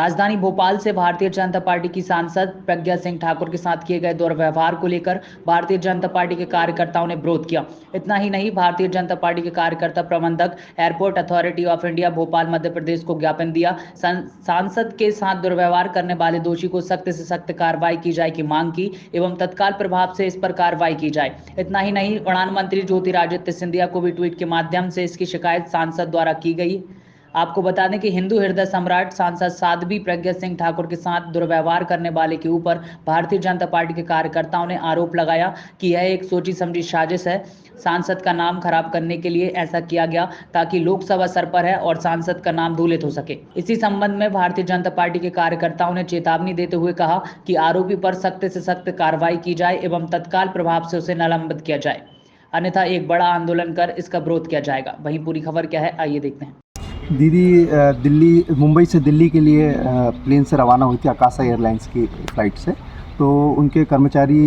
राजधानी भोपाल से भारतीय जनता पार्टी की सांसद प्रज्ञा सिंह ठाकुर के साथ किए गए दुर्व्यवहार को लेकर भारतीय जनता पार्टी के कार्यकर्ताओं ने विरोध किया। इतना ही नहीं, भारतीय जनता पार्टी के कार्यकर्ता प्रबंधक airport authority of India Bhopal Madhya Pradesh को ज्ञापन दिया। सांसद के साथ दुर्व्यवहार करने वाले दोषी को सख्त से सख्त कार्रवाई की जाए की मांग की एवं तत्काल प्रभाव से इस पर कार्रवाई की जाए। इतना ही नहीं, उड़ान मंत्री ज्योतिरादित्य सिंधिया को भी ट्वीट के माध्यम से इसकी शिकायत सांसद द्वारा की गई। आपको बता दें कि हिंदू हृदय सम्राट सांसद साध्वी प्रज्ञा सिंह ठाकुर के साथ दुर्व्यवहार करने वाले के ऊपर भारतीय जनता पार्टी के कार्यकर्ताओं ने आरोप लगाया कि यह एक सोची समझी साजिश है। सांसद का नाम खराब करने के लिए ऐसा किया गया ताकि लोकसभा सर पर है और सांसद का नाम धूलित हो सके। इसी संबंध में भारतीय जनता पार्टी के कार्यकर्ताओं ने चेतावनी देते हुए कहा कि आरोपी पर सख्त से सख्त कार्रवाई की जाए एवं तत्काल प्रभाव से उसे निलंबित किया जाए, अन्यथा एक बड़ा आंदोलन कर इसका विरोध किया जाएगा। वहीं पूरी खबर क्या है, आइए देखते हैं। दीदी मुंबई से दिल्ली के लिए प्लेन से रवाना हुई थी आकाशा एयरलाइंस की फ़्लाइट से। तो उनके कर्मचारी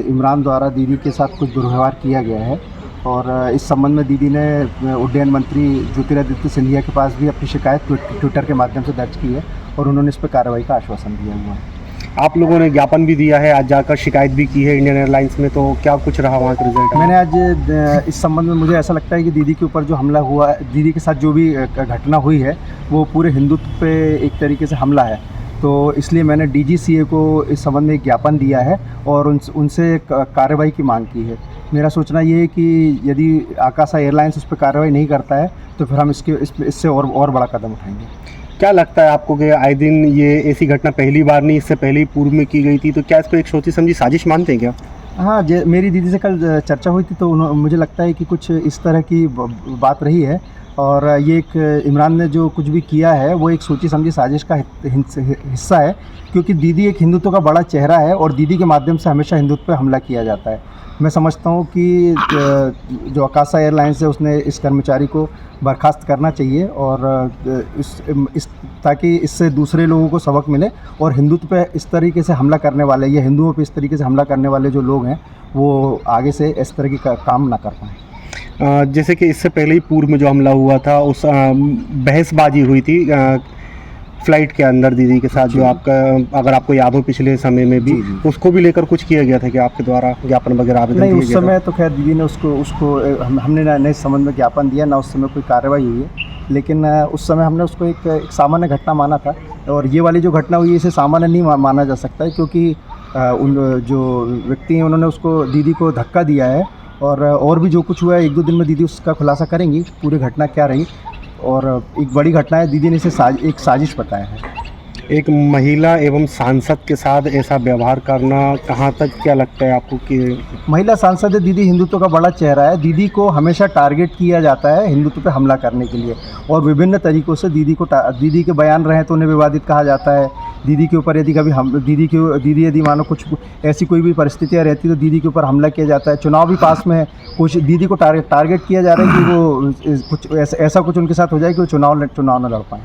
इमरान द्वारा दीदी के साथ कुछ दुर्व्यवहार किया गया है और इस संबंध में दीदी ने उड्डयन मंत्री ज्योतिरादित्य सिंधिया के पास भी अपनी शिकायत ट्विटर के माध्यम से दर्ज की है और उन्होंने इस पर कार्रवाई का आश्वासन दिया हुआ है। आप लोगों ने ज्ञापन भी दिया है, आज जाकर शिकायत भी की है इंडियन एयरलाइंस में, तो क्या कुछ रहा वहाँ का रिजल्ट? मैंने आज इस संबंध में, मुझे ऐसा लगता है कि दीदी के ऊपर जो हमला हुआ, दीदी के साथ जो भी घटना हुई है वो पूरे हिंदुत्व पे एक तरीके से हमला है। तो इसलिए मैंने DGCA को इस संबंध में एक ज्ञापन दिया है और उनसे कार्रवाई की मांग की है। मेरा सोचना ये है कि यदि आकाशा एयरलाइंस उस पर कार्रवाई नहीं करता है तो फिर हम इससे और बड़ा कदम उठाएंगे। क्या लगता है आपको कि आए दिन ये ऐसी घटना पहली बार नहीं, इससे पहले ही पूर्व में की गई थी, तो क्या इसको एक सोची समझी साजिश मानते हैं क्या? हाँ, मेरी दीदी से कल चर्चा हुई थी तो मुझे लगता है कि कुछ इस तरह की बात रही है और ये एक इमरान ने जो कुछ भी किया है वो एक सोची समझी साजिश का हिस्सा है, क्योंकि दीदी एक हिंदुत्व का बड़ा चेहरा है और दीदी के माध्यम से हमेशा हिंदुत्व पर हमला किया जाता है। मैं समझता हूँ कि जो आकाशा एयरलाइंस है उसने इस कर्मचारी को बर्खास्त करना चाहिए और ताकि इससे दूसरे लोगों को सबक मिले और हिंदुत्व पे इस तरीके से हमला करने वाले या हिंदुओं पे इस तरीके से हमला करने वाले जो लोग हैं वो आगे से इस तरह की काम ना कर पाएँ। जैसे कि इससे पहले ही पूर्व में जो हमला हुआ था उस बहसबाजी हुई थी फ्लाइट के अंदर दीदी के साथ, जो आपका, अगर आपको याद हो पिछले समय में भी उसको भी लेकर कुछ किया गया था कि आपके द्वारा ज्ञापन वगैरह आवेदन नहीं, उस समय तो खैर दीदी ने उसको हमने नए संबंध में ज्ञापन दिया ना, उस समय कोई कार्रवाई हुई है, लेकिन उस समय हमने उसको एक सामान्य घटना माना था और ये वाली जो घटना हुई इसे सामान्य नहीं माना जा सकता है, क्योंकि उन जो व्यक्ति हैं उन्होंने उसको दीदी को धक्का दिया है और भी जो कुछ हुआ है 1-2 दिन में दीदी उसका खुलासा करेंगी पूरी घटना क्या रही। और एक बड़ी घटना है, दीदी ने इसे एक साजिश बताया है। एक महिला एवं सांसद के साथ ऐसा व्यवहार करना कहाँ तक, क्या लगता है आपको कि महिला सांसद है, दीदी हिंदुत्व का बड़ा चेहरा है, दीदी को हमेशा टारगेट किया जाता है हिंदुत्व पे हमला करने के लिए और विभिन्न तरीक़ों से दीदी के बयान रहे तो उन्हें विवादित कहा जाता है। दीदी के ऊपर यदि कभी दीदी यदि मानो कुछ ऐसी कोई भी परिस्थितियाँ रहती तो दीदी के ऊपर हमला किया जाता है। चुनाव भी पास में है, कुछ दीदी को टारगेट किया जा रहा है कि वो कुछ ऐसा कुछ उनके साथ हो जाए कि वो चुनाव न लड़ पाएँ।